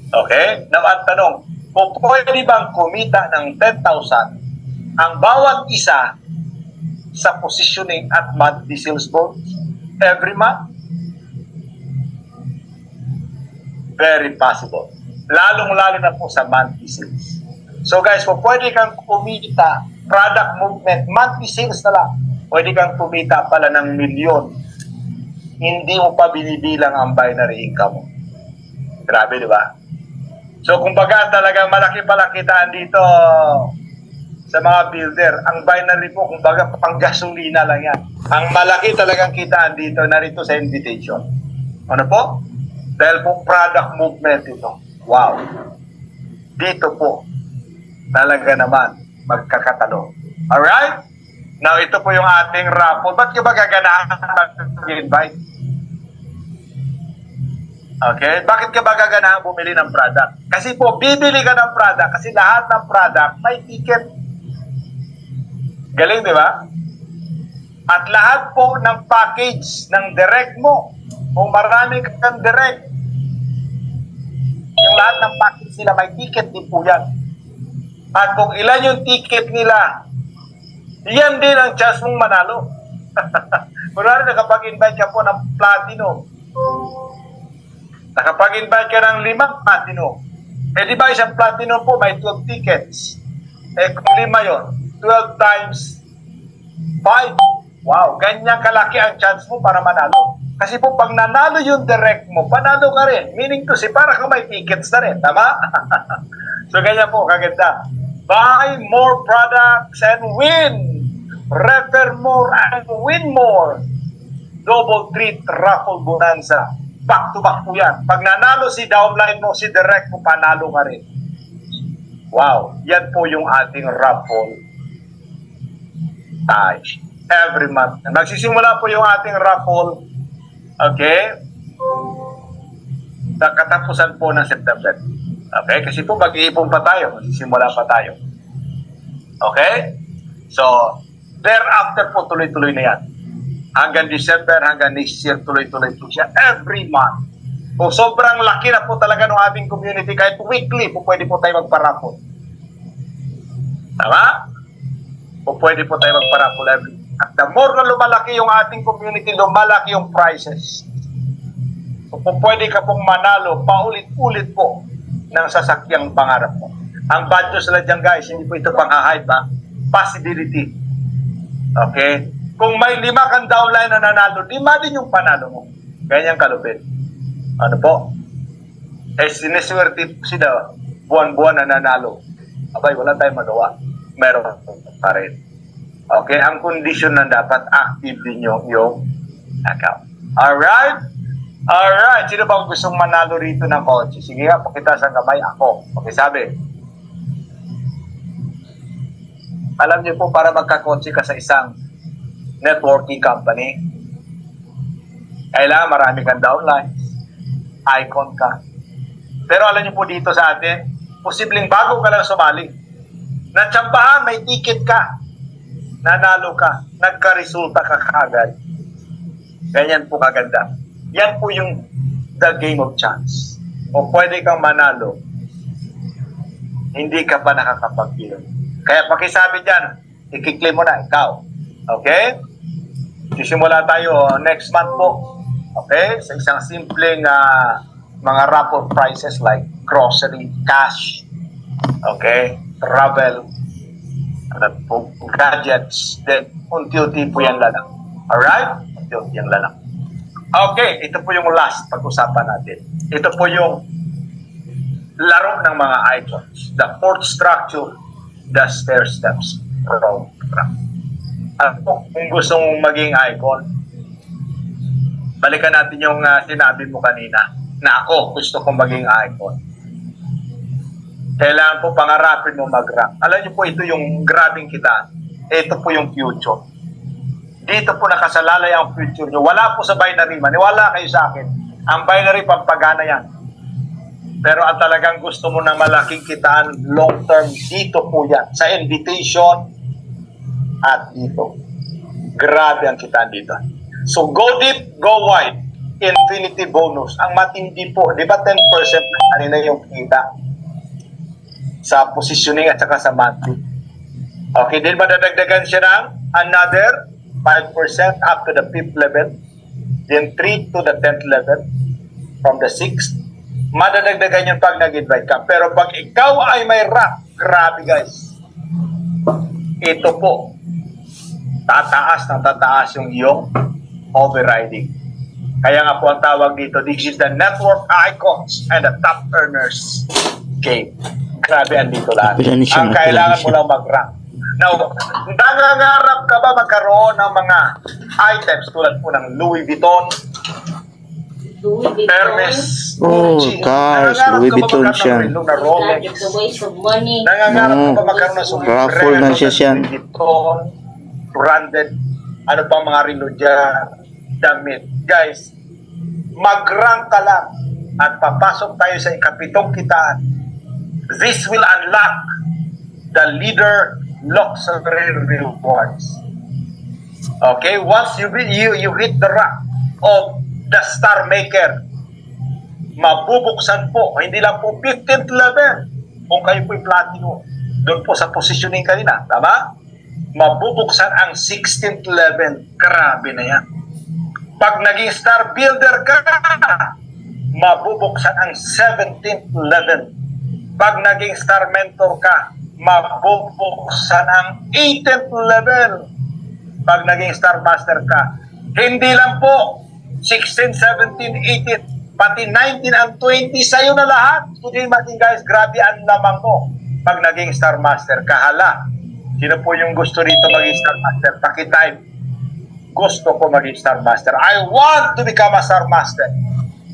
Okay? Now, ang tanong, kung pwede bang kumita ng 10,000 ang bawat isa sa positioning at monthly sales bonus every month? Very possible. Lalong-lalo na po sa monthly sales. So guys, kung pwede kang kumita, product movement, monthly sales na lang, pwede kang kumita pala ng milyon. Hindi mo pa binibilang ang binary income mo. Grabe, di ba? So, kumbaga talaga malaki pala kitaan dito, sa mga builder. Ang binary po, kumbaga, pang gasolina lang yan. Ang malaki talagang kitaan dito, narito sa invitation. Ano po? Dahil po product movement ito. Wow. Dito po, talaga naman, magkakatalo. Alright? Now, ito po yung ating raffle. Ba't ka ba gaganahan mag-invite? Okay? Bakit ka ba gaganahan bumili ng product? Kasi po, bibili ka ng product kasi lahat ng product may ticket. Galing, di ba? At lahat po ng package ng direct mo, kung marami kang direct, yung lahat ng package nila may ticket din po yan. At kung ilan yung ticket nila, yan din ang chance mong manalo. Kunwari, nakapag-invite ka po ng platinum. Nakapag-invite ka ng 5 platinum. Eh di ba isang platinum po may 12 tickets? Eh kung 5 yun, 12 times 5. Wow, ganyan kalaki ang chance mo para manalo. Kasi po pag nanalo yung direct mo, panalo ka rin. Meaning to say, para ka may tickets na rin. Tama? So ganyan po, kaganda. Buy more products and win. Refer more and win more. Double treat raffle bonanza. Back to back po yan. Pag nanalo si downline mo, si direct mo, panalo ka rin. Wow. Yan po yung ating raffle every month. Magsisimula po yung ating raffle. Okay? Sa katapusan po ng September. Okay? Kasi po mag-iipon pa tayo. Magsisimula pa tayo. Okay? So, thereafter po tuloy-tuloy na yan. Hanggang December, hanggang next year, tuloy-tuloy po siya. Every month. Kung sobrang laki na po talaga ng ating community, kahit weekly po pwede po tayo magparapol. Tama? Po pwede po tayo magparapol every. At the more na lumalaki yung ating community, lumalaki yung prices. So po pwede ka pong manalo paulit-ulit po ng sasakyang pangarap mo. Ang bad news lang dyan guys, hindi po ito pang-hype ha. Possibility. Okay? Kung may 5 kang downline na nanalo, 5 din yung panalo mo. Ganyan kalupit. Ano po? Eh, sineswerte sila buwan-buwan na nanalo. Abay, wala tayong magawa. Meron pa rin. Okay? Ang condition na dapat active din yung account. Alright? Alright. Sino bang gustong manalo rito ng kotse? Sige nga, pakita sa kamay ako. Okay, sabi. Alam niyo po, para magkakotse ka sa isang networking company, kailangan marami kang downlines, icon ka. Pero alam niyo po dito sa atin, posibleng bago ka lang sumali, natsambahan, may ticket ka, nanalo ka, nagka-resulta ka kagad. Ganyan po kaganda. Yan po yung the game of chance. O pwede kang manalo, hindi ka pa nakakapag-deal. Kaya pakisabi dyan, i-claim mo na, ikaw. Okay? Sisimula tayo next month po. Okay? Sa isang simpleng mga raffle prices like grocery, cash, okay? Travel, gadgets, then unti-unti po yan lang. Alright? Unti-unti yan lang. Okay, ito po yung last pag-usapan natin. Ito po yung laro ng mga icons. The fourth structure, the stair steps program. Kung gusto mong maging icon, balikan natin yung sinabi mo kanina na ako gusto kong maging icon. Kailangan po pangarapin mo mag-rank. Alam niyo po, ito yung grabing kita. Ito po yung future. Dito po nakasalalay ang future nyo. Wala po sa binary. Maniwala kayo sa akin. Ang binary, pampagana yan. Pero ang talagang gusto mo ng malaking kitaan long term, dito po yan. Sa invitation at dito. Grabe ang kitaan dito. So go deep, go wide. Infinity bonus. Ang matindi po, di ba 10% na kanina yung kita sa positioning at saka sa monthly. Okay, din madadagdagan siya ng another 5% up to the 5th level, then 3 to the 10th level, from the 6th. Madadagdagan yung pag nag-invite ka. Pero pag ikaw ay may rank, grabe guys, ito po, tataas yung iyong overriding. Kaya nga po ang tawag dito, this is the network icons and the top earners game. Grabe, andito lahat. Ang kailangan mo lang mag-rank. Now, nangangarap ka ba magkaroon ng mga items tulad po ng Louis Vuitton, Hermes, Oh, Gucci? cars, Nangangarap Louis ka ba Vuitton magkaroon siya. ng relo na Rolex? It's a waste of money. Nangangarap ka ba No. magkaroon ng Raffle na siya siya. Louis Vuitton, branded, ano pa mga relo dyan, damit. Guys, mag-rank ka lang at papasok tayo sa ikapitong kitaan. This will unlock the leader luxury rewards. Okay, once you hit the rank of the star maker, mabubuksan po, hindi lang po 15th level kung kayo po'y platinum. Doon po sa positioning kanina, tama? Mabubuksan ang 16th level. Grabe na yan. Pag naging star builder ka, mabubuksan ang 17th level. Pag naging star mentor ka, mabubuksan ang 18th level. Pag naging star master ka, hindi lang po 16, 17, 18, pati 19 and 20, sa'yo na lahat. Kundi mating guys, grabe ang lamang mo. Pag naging star master ka, hala, sino po yung gusto rito maging star master? Pakitype, gusto ko maging star master. I want to become a star master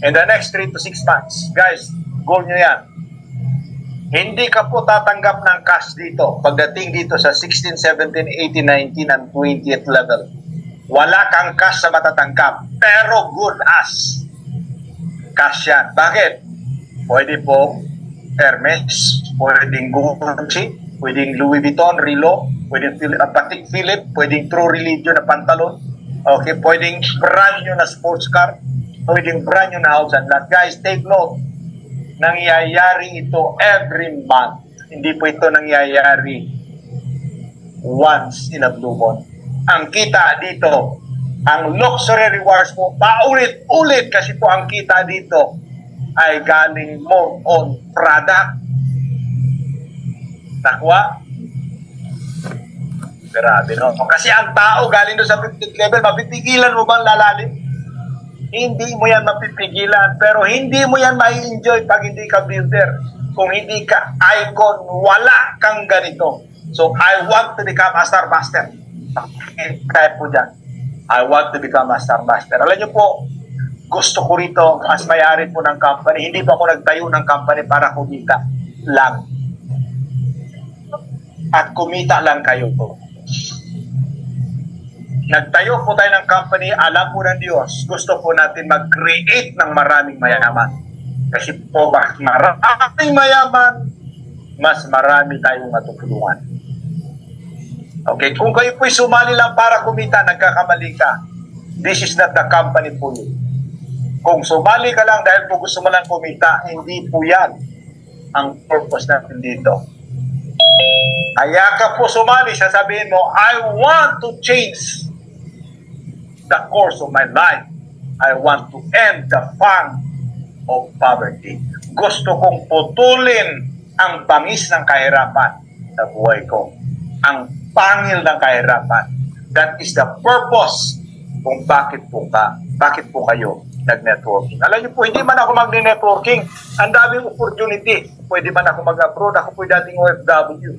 in the next 3 to 6 months. Guys, goal nyo yan. Hindi ka po tatanggap ng cash dito pagdating dito sa 16, 17, 18, 19, and 20th level. Wala kang cash sa matatanggap, pero good as cash yan. Bakit? Pwede po Hermes, pwedeng Gucci, pwedeng Louis Vuitton, Relo, pwedeng Patek Philippe, pwedeng True Religion na pantalon, okay, pwedeng brand new na sports car, pwedeng brand new na house and lot. Guys, take note, nangyayari ito every month. Hindi po ito nangyayari once in a blue moon. Ang kita dito, ang luxury rewards po, paulit-ulit kasi po ang kita dito ay galing more on product. Nakuha? Grabe, no? Kasi ang tao galing doon sa 15th level, mapipigilan mo bang lalalim? Hindi mo yan mapipigilan, pero hindi mo yan ma-enjoy pag hindi ka builder. Kung hindi ka icon, wala kang ganito. So, I want to become a star master. Kaya po dyan, I want to become a star master. Alam niyo po, gusto ko rito, as may-ari po ng company, hindi po ako nagtayo ng company para kumita lang. At kumita lang kayo po. Nagtayo po tayo ng company, alam po ng Diyos, gusto po natin mag-create ng maraming mayaman. Kasi po ba, maraming mayaman, mas marami tayong matutulungan. Okay, kung kayo po'y sumali lang para kumita, nagkakamali ka. This is not the company po you. Kung sumali ka lang dahil po gusto mo lang kumita, hindi po yan ang purpose natin dito. Kaya ka po sumali, sasabihin mo, I want to change the course of my life. I want to end the fun of poverty. Gusto kong putulin ang bangis ng kahirapan sa buhay ko. Ang pangil ng kahirapan. That is the purpose kung bakit po kayo nag-networking. Alam niyo po, hindi man ako mag-networking. Ang daming opportunity. Pwede man ako mag-abroad. Ako po dating OFW.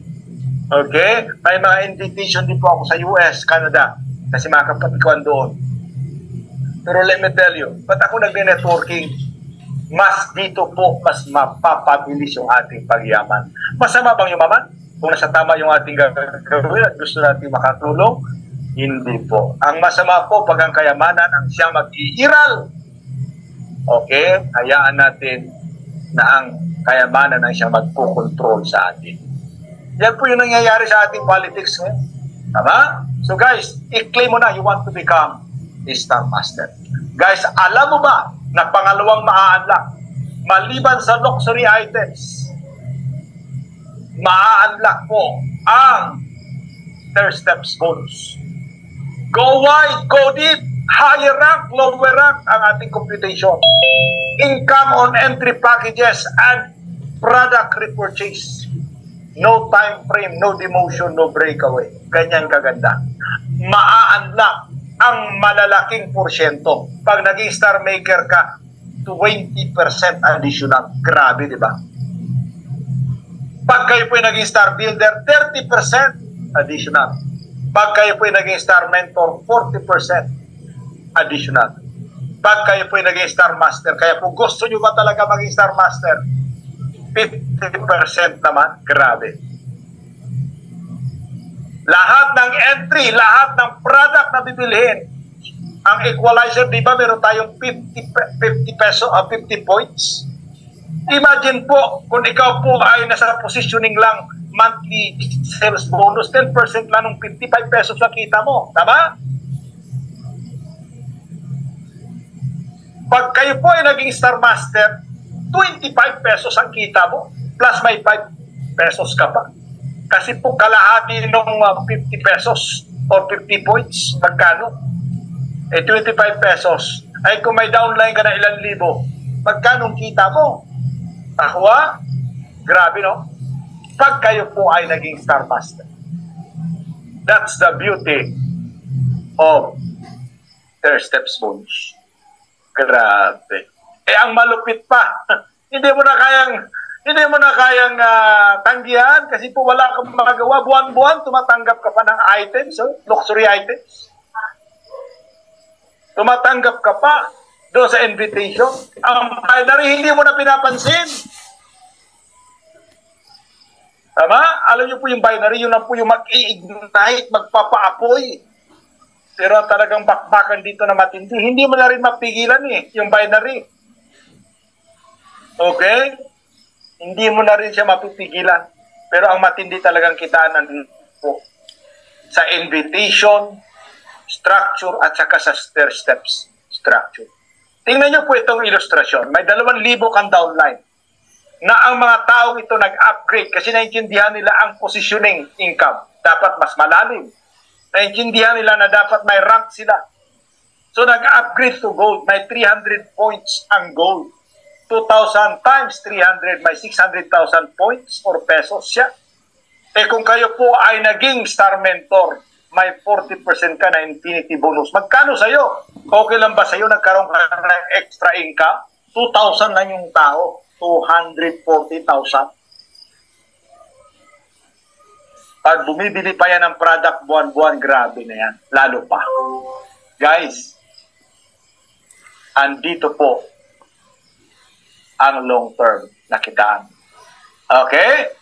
Okay? May mga invitation din po ako sa US, Canada. Kasi mga kapatid ko doon. Pero let me tell you, ba't ako nag-networking? Mas dito po, mas mapapabilis yung ating pagyaman. Masama bang yumaman? Kung nasa tama yung ating gagawin at gusto natin makatulong, hindi po. Ang masama po pag ang kayamanan ang siyang mag-iiral. Okay? Hayaan natin na ang kayamanan ang siyang magkukontrol sa atin. Yan po yung nangyayari sa ating politics. Tama? So guys, i-claim mo na you want to become a star master. Guys, alam mo ba na pangalawang maa-unlock, maliban sa luxury items, maa-unlock po ang third steps bonus. Go wide, go deep, higher rank, lower rank ang ating computation. Income on entry packages and product repurchase. No time frame, no demotion, no breakaway. Ganyan kaganda. Maa-unlock ang malalaking porsyento. Pag naging star maker ka, 20% additional. Grabe, di ba? Pag kayo po naging star builder, 30% additional. Pag kayo po ay naging Star Mentor, 40% additional. Pag kayo po ay naging Star Master, kaya po gusto nyo ba talaga maging Star Master, 50% naman, grabe. Lahat ng entry, lahat ng product na bibilhin, ang equalizer, di ba meron tayong 50 peso, 50 points? Imagine po, kung ikaw po ay nasa positioning lang, monthly sales bonus, 10% lang ng 55 pesos na kita mo. Tama? Pag kayo po ay naging Star Master, 25 pesos ang kita mo, plus may 5 pesos ka pa. Kasi po kalahati ng 50 pesos or 50 points, magkano? 25 pesos. Ay kung may downline ka na ilang libo, magkano kita mo? Takwa? Grabe, no? Pag kayo po ay naging Star Master. That's the beauty of their steps bonus. Grabe. Ang malupit pa, hindi mo na kayang tanggihan kasi po wala kang magagawa. Buwan-buwan, tumatanggap ka pa ng items, luxury items. Tumatanggap ka pa doon sa invitation. Ang binary, hindi mo na pinapansin. Tama? Alam niyo po yung binary, yun lang po yung mag-i-ignite, magpapaapoy. Pero talagang bakbakan dito na matindi. Hindi mo na rin mapigilan yung binary. Okay? Hindi mo na rin siya mapipigilan. Pero ang matindi talagang kitaan po sa invitation, structure, at saka sa stair steps structure. Tingnan niyo po itong ilustrasyon. May 2,000 kang downline na ang mga taong ito nag-upgrade kasi naintindihan nila ang positioning income. Dapat mas malalim. Naintindihan nila na dapat may rank sila. So nag-upgrade to gold. May 300 points ang gold. 2,000 times 300 may 600,000 points or pesos siya. Kung kayo po ay naging Star Mentor, may 40% ka na infinity bonus. Magkano sa'yo? Okay lang ba sa'yo nagkaroon ka ng extra income? 2,000 lang yung tao. 240,000. Pag bumibili pa yan ng product buwan-buwan, grabe na yan. Lalo pa. Guys, andito po ang long-term na kitaan. Okay?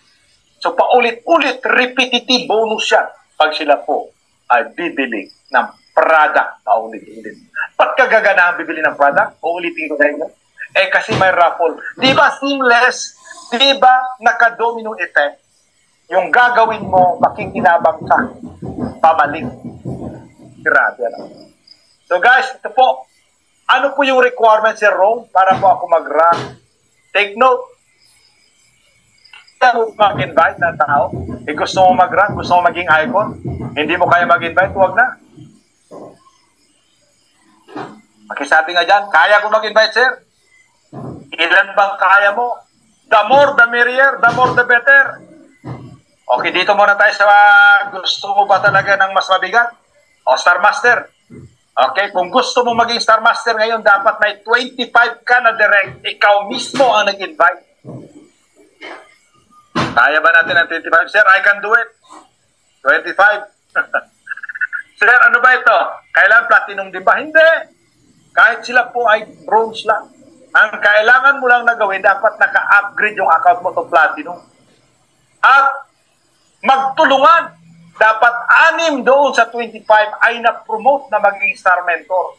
So, paulit-ulit, repetitive bonus yan pag sila po ay bibili ng product paulit-ulit. Ba't kagagana ang bibili ng product? Uulitin ko sa inyo. Kasi may raffle. Di ba seamless? Di ba naka-domino effect? Yung gagawin mo, makikinabang ka. Pabalik. Grabe lang. So guys, ito po. Ano po yung requirements sa Rome para po ako mag-rank? Take note. Kung mag-invite na tao, gusto mo mag-rank, gusto mo maging icon, hindi mo kaya mag-invite, huwag na. Makisabi nga dyan, kaya ko mag-invite, sir. Ilan bang kaya mo? The more, the merrier. The more, the better. Okay, dito muna tayo sa gusto mo ba talaga ng mas mabigat? O, Star Master. Okay, kung gusto mo maging Star Master ngayon, dapat may 25 ka na direct. Ikaw mismo ang nag-invite. Kaya ba natin ang 25? Sir, I can do it. 25. Sir, ano ba ito? Kailan platinum din ba? Hindi. Kahit sila po ay bronze lang. Ang kailangan mo lang na gawin, dapat naka-upgrade yung account mo to platinum. At magtulungan. Dapat 6 doon sa 25 ay na-promote na maging Star Mentor.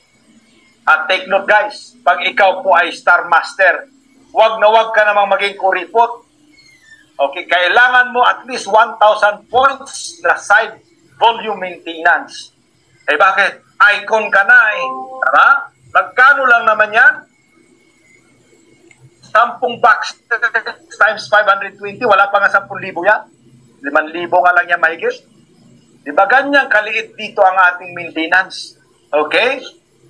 At take note guys, pag ikaw po ay Star Master, wag na wag ka namang maging kuripot. Okay, kailangan mo at least 1,000 points na side volume maintenance. Bakit? Icon ka na Tama? Magkano lang naman yan? 10 bucks times 520, wala pa nga 10,000 yan. 5,000 nga lang yan mahigit. Di ba ganyan kaliit dito ang ating maintenance? Okay?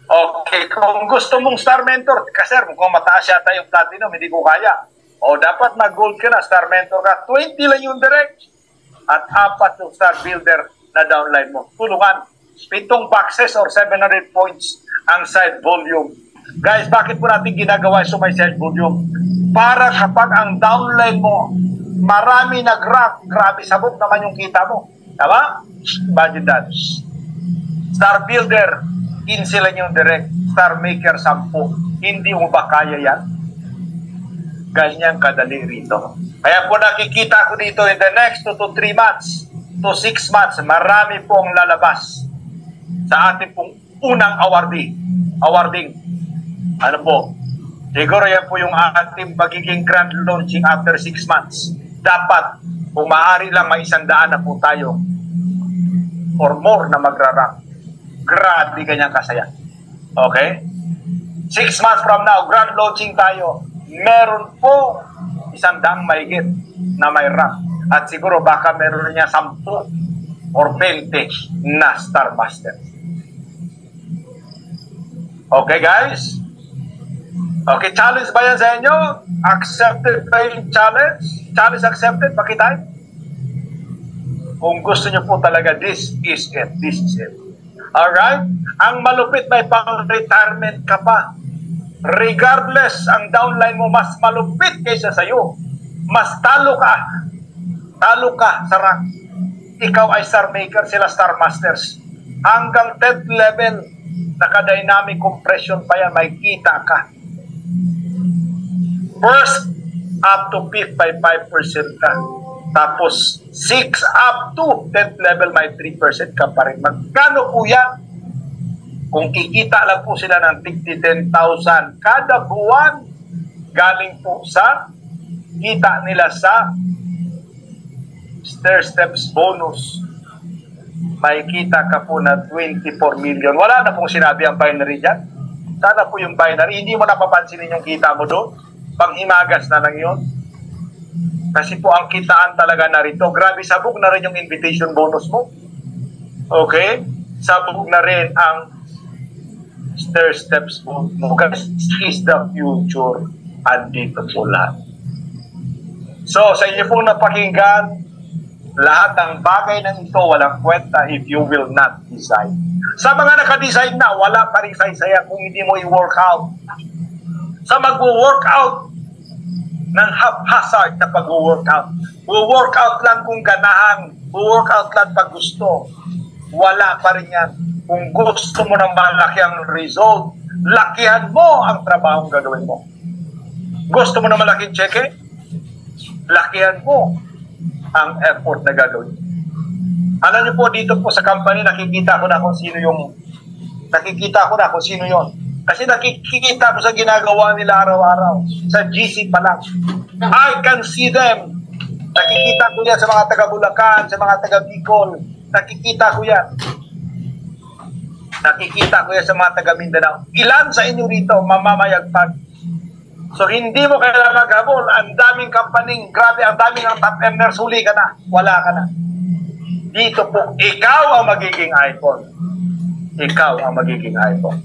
Okay, kung gusto mong Star Mentor, kasi kung mataas yata yung platinum, hindi ko kaya. O dapat mag-gold ka na, Star Mentor ka. 20 lang yung direct. At 4 yung Star Builder na downline mo. Tulungan. 7 boxes or 700 points ang side volume. Guys, bakit po natin ginagawa so may side volume? Para kapag ang downline mo, marami nag-rank, grabe sabog naman yung kita mo. Tama? Imagine that. Star Builder, 15 lang yung direct. Star Maker, 10. Hindi mo ba kaya yan? Ganyan kadali rito. Kaya po nakikita ko dito in the next 2 to 3 months, to 6 months, marami pong lalabas sa ating pong unang awarding. Ano po? Siguro yan po yung ating magiging grand launching after 6 months. Dapat, kung maaari lang may 100 na po tayo or more na magra-rank. Grabe kanyang kasaya. Okay? 6 months from now, grand launching tayo. Meron po 100 mahigit na may rank. At siguro baka meron niya 10 or 20 na Star Master. Okay guys? Okay, challenge ba yan sa inyo? Accepted ba yung challenge? Challenge accepted? Pakitay? Kung gusto nyo po talaga, this is it. This is it. Alright? Ang malupit, may pang-retirement ka pa. Regardless, ang downline mo mas malupit kaysa sa'yo. Mas talo ka. Talo ka sa rank. Ikaw ay Star Maker, sila Star Masters. Hanggang 10th level, naka-dynamic compression pa yan, may kita ka. First, up to 5% ka. Tapos, 6 up to 10th level, may 3% ka pa rin. Magkano po yan? Kung kikita lang po sila ng 10,000 kada buwan, galing po sa kita nila sa stair steps bonus. May kita ka po na 24 million. Wala na pong sinabi ang binary dyan. Sana po yung binary, hindi mo napapansinin yung kita mo doon. Panghimagas na lang yun. Kasi po ang kitaan talaga narito. Grabe, sabog na rin yung invitation bonus mo. Okay? Sabog na rin ang stair steps mo. Guys, is the future. Andito po lahat. So, sa inyo pong napakinggan, lahat ng bagay ng ito walang kwenta if you will not decide. Sa mga naka-decide na, wala pa rin saya kung hindi mo i-work out. Sa mag-workout ng haphazard na pag-workout. Workout lang kung ganahan. Workout lang pag gusto. Wala pa rin yan. Kung gusto mo ng malaki ang result, lakihan mo ang trabahong gagawin mo. Gusto mo ng malaking cheque? Lakihan mo ang effort na gagawin. Alam niyo po, dito po sa company, nakikita ko na kung sino yon. Kasi nakikita ko sa ginagawa nila araw-araw. Sa GC pa lang. I can see them. Nakikita ko yan sa mga taga-Bulacan, sa mga taga-Bicol. Nakikita ko yan. Nakikita ko yan sa mga taga-Mindanao. Ilan sa inyo rito mamamayagpag? So, hindi mo kailangan maghabol. Ang daming kampaning, grabe, ang daming ang top earners, huli ka na. Wala ka na. Dito po, ikaw ang magiging icon. Ikaw ang magiging icon.